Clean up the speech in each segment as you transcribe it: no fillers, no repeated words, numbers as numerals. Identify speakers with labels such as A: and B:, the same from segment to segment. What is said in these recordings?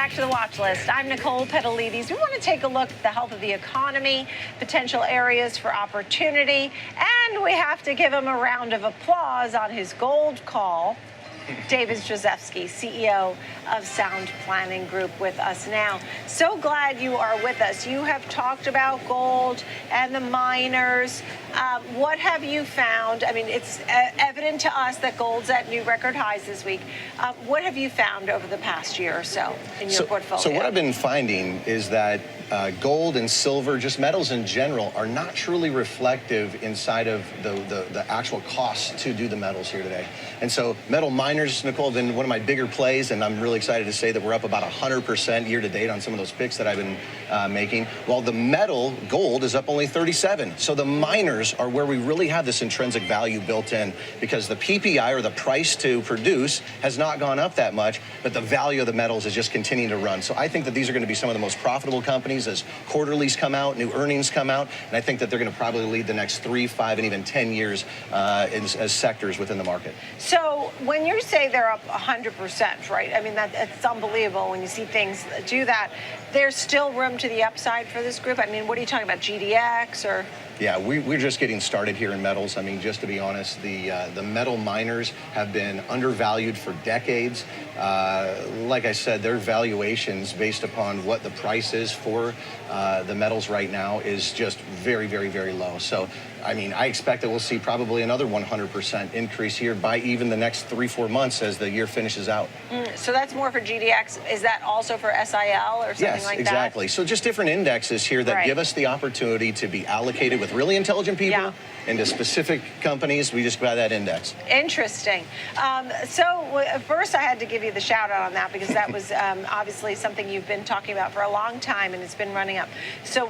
A: back to the watch list. I'm Nicole Petalides. We want to take a look at the health of the economy, potential areas for opportunity, and we have to give him a round of applause on his gold call. David Stryzewski, CEO of Sound Planning Group, with us now. So glad you are with us. You have talked about gold and the miners. What have you found? I mean, it's evident to us that gold's at new record highs this week. What have you found over the past year or so in your portfolio?
B: So what I've been finding is that gold and silver, just metals in general, are not truly reflective inside of the actual costs to do the metals here today. And so metal miners, Nicole, have been one of my bigger plays, and I'm really excited to say that we're up about 100% year to date on some of those picks that I've been making, while the metal, gold, is up only 37. So the miners are where we really have this intrinsic value built in, because the PPI, or the price to produce, has not gone up that much, but the value of the metals is just continuing to run. So I think that these are going to be some of the most profitable companies as quarterlies come out, new earnings come out, and I think that they're going to probably lead the next 3, 5, and even 10 years as sectors within the market.
A: So when you say they're up 100%, right? I mean, it's unbelievable when you see things do that. There's still room to the upside for this group. I mean, what are you talking about, GDX or?
B: Yeah, we're just getting started here in metals. I mean, just to be honest, the metal miners have been undervalued for decades. Like I said, their valuations based upon what the price is for the metals right now is just very, very, very low. So, I mean, I expect that we'll see probably another 100% increase here by even the next 3-4 months as the year finishes out.
A: So that's more for GDX. Is that also for SIL or something like that?
B: Yes, exactly. So just different indexes here that give us the opportunity to be allocated with really intelligent people into specific companies. We just buy that index.
A: Interesting. So first I had to give you the shout out on that, because that was obviously something you've been talking about for a long time, and it's been running up. So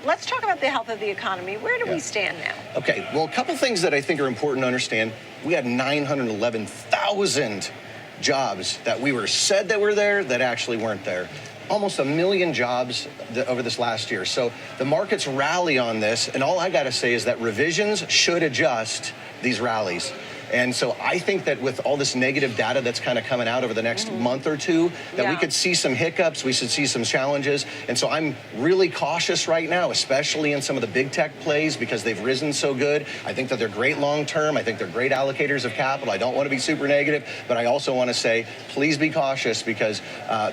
A: let's talk about the health of the economy. Where do we stand now?
B: Okay, well, a couple things that I think are important to understand. We had 911,000 jobs that we were said that were there that actually weren't there. Almost 1 million jobs over this last year. So the markets rally on this, and all I got to say is that revisions should adjust these rallies. And so I think that with all this negative data that's kind of coming out over the next month or two, that we could see some hiccups, we should see some challenges. And so I'm really cautious right now, especially in some of the big tech plays, because they've risen so good. I think that they're great long term. I think they're great allocators of capital. I don't want to be super negative, but I also want to say, please be cautious, because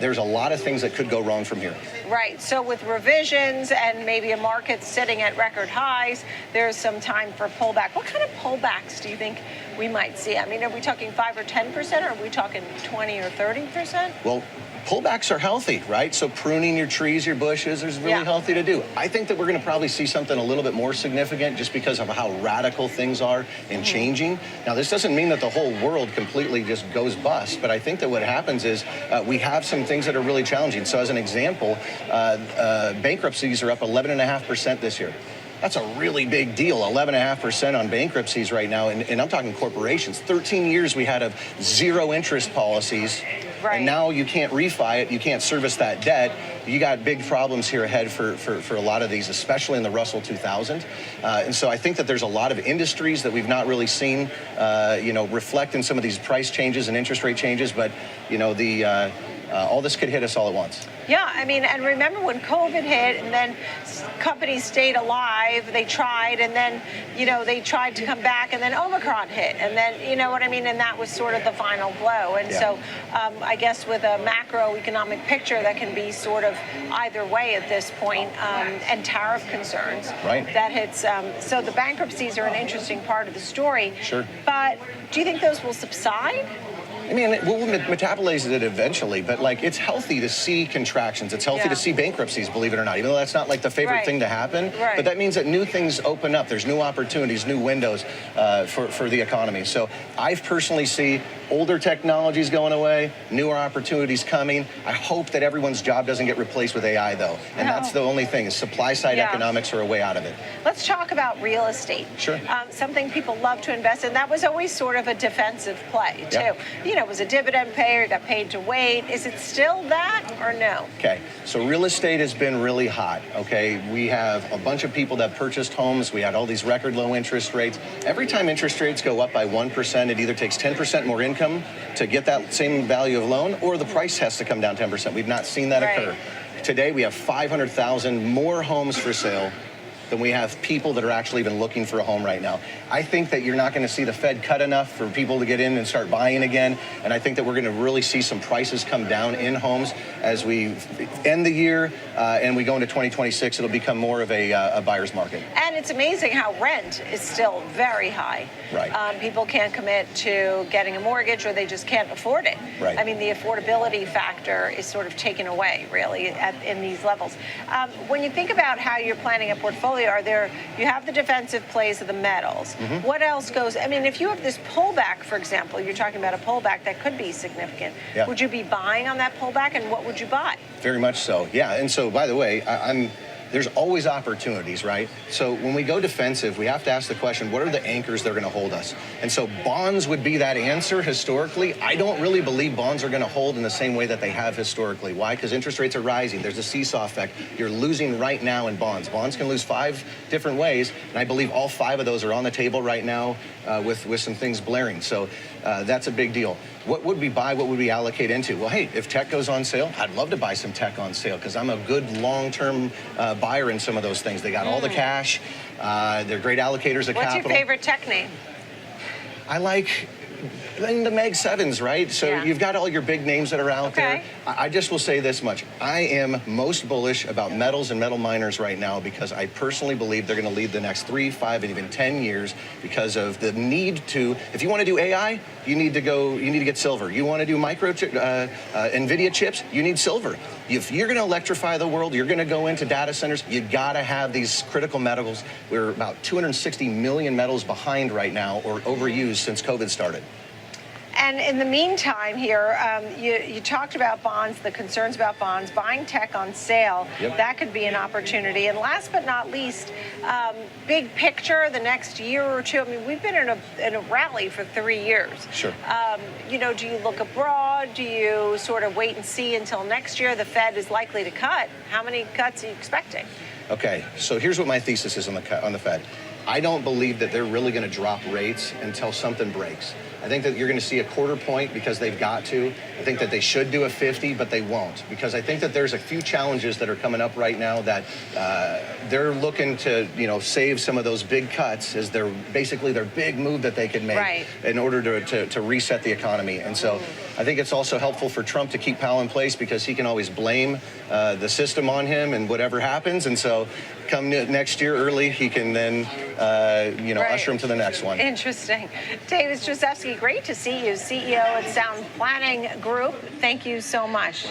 B: there's a lot of things that could go wrong from here.
A: Right. So with revisions and maybe a market sitting at record highs, there's some time for pullback. What kind of pullbacks do you think we might see? I mean, are we talking 5 or 10%, or are we talking 20 or 30%?
B: Well, pullbacks are healthy, right? So pruning your trees, your bushes is really healthy to do. I think that we're going to probably see something a little bit more significant just because of how radical things are in changing. Now, this doesn't mean that the whole world completely just goes bust, but I think that what happens is we have some things that are really challenging. So as an example, bankruptcies are up 11.5% this year. That's a really big deal, 11.5% on bankruptcies right now, and I'm talking corporations. 13 years we had of zero interest policies, and now you can't refi it, you can't service that debt. You got big problems here ahead for a lot of these, especially in the Russell 2000. And so I think that there's a lot of industries that we've not really seen, reflect in some of these price changes and interest rate changes, but, all this could hit us all at once.
A: Yeah, I mean, and remember when COVID hit and then companies stayed alive, they tried, and then, they tried to come back, and then Omicron hit, and then, you know what I mean, and that was sort of the final blow. And so I guess with a macroeconomic picture that can be sort of either way at this point, and tariff concerns, that hits. So the bankruptcies are an interesting part of the story.
B: Sure.
A: But do you think those will subside?
B: I mean, we'll metabolize it eventually, but it's healthy to see contractions. It's healthy to see bankruptcies, believe it or not, even though that's not the favorite thing to happen. But that means that new things open up. There's new opportunities, new windows for the economy. So I personally see older technologies going away, newer opportunities coming. I hope that everyone's job doesn't get replaced with AI, though. And that's the only thing, is supply-side economics are a way out of it.
A: Let's talk about real estate.
B: Sure.
A: Something people love to invest in. That was always sort of a defensive play, too. It was a dividend payer, got paid to wait. Is it still that or no? Okay,
B: so real estate has been really hot, okay? We have a bunch of people that purchased homes. We had all these record low interest rates. Every time interest rates go up by 1%, it either takes 10% more interest income to get that same value of loan, or the price has to come down 10%. We've not seen that occur. Today, we have 500,000 more homes for sale than we have people that are actually even looking for a home right now. I think that you're not going to see the Fed cut enough for people to get in and start buying again. And I think that we're going to really see some prices come down in homes as we end the year and we go into 2026. It'll become more of a buyer's market.
A: And it's amazing how rent is still very high.
B: Right.
A: People can't commit to getting a mortgage, or they just can't afford it.
B: Right.
A: I mean, the affordability factor is sort of taken away, really, in these levels. When you think about how you're planning a portfolio, you have the defensive plays of the metals.
B: Mm-hmm.
A: What else goes? I mean, if you have this pullback, for example, you're talking about a pullback that could be significant.
B: Yeah.
A: Would you be buying on that pullback, and what would you buy?
B: Very much so, yeah. And so, by the way, there's always opportunities, right? So when we go defensive, we have to ask the question, what are the anchors that are going to hold us? And so bonds would be that answer historically. I don't really believe bonds are going to hold in the same way that they have historically. Why? Because interest rates are rising. There's a seesaw effect. You're losing right now in bonds. Bonds can lose 5 different ways, and I believe all 5 of those are on the table right now with some things blaring. So that's a big deal. What would we buy? What would we allocate into? Well, hey, if tech goes on sale, I'd love to buy some tech on sale because I'm a good long-term buyer in some of those things. They got all the cash. They're great allocators of capital.
A: What's your favorite tech name?
B: I like the Meg 7s, right? So you've got all your big names that are out there. I just will say this much. I am most bullish about metals and metal miners right now because I personally believe they're going to lead the next 3, 5, and even 10 years because of the need to, if you want to do AI, you need to get silver. You want to do NVIDIA chips, you need silver. If you're going to electrify the world, you're going to go into data centers, you got to have these critical metals. We're about 260 million metals behind right now or overused since COVID started.
A: And in the meantime here, you talked about bonds, the concerns about bonds, buying tech on sale.
B: Yep.
A: That could be an opportunity. And last but not least, big picture, the next year or two. I mean, we've been in a rally for 3 years.
B: Sure.
A: Do you look abroad? Do you sort of wait and see until next year? The Fed is likely to cut. How many cuts are you expecting?
B: Okay, so here's what my thesis is on the Fed. I don't believe that they're really going to drop rates until something breaks. I think that you're going to see a 1/4 point because they've got to. I think that they should do a 50, but they won't because I think that there's a few challenges that are coming up right now that they're looking to, save some of those big cuts as their big move that they can make in order to reset the economy. And so I think it's also helpful for Trump to keep Powell in place because he can always blame the system on him and whatever happens. And so come next year early, he can then, usher him to the next one.
A: Interesting. David Stryzewski, great to see you, CEO at Sound Planning Group. Thank you so much.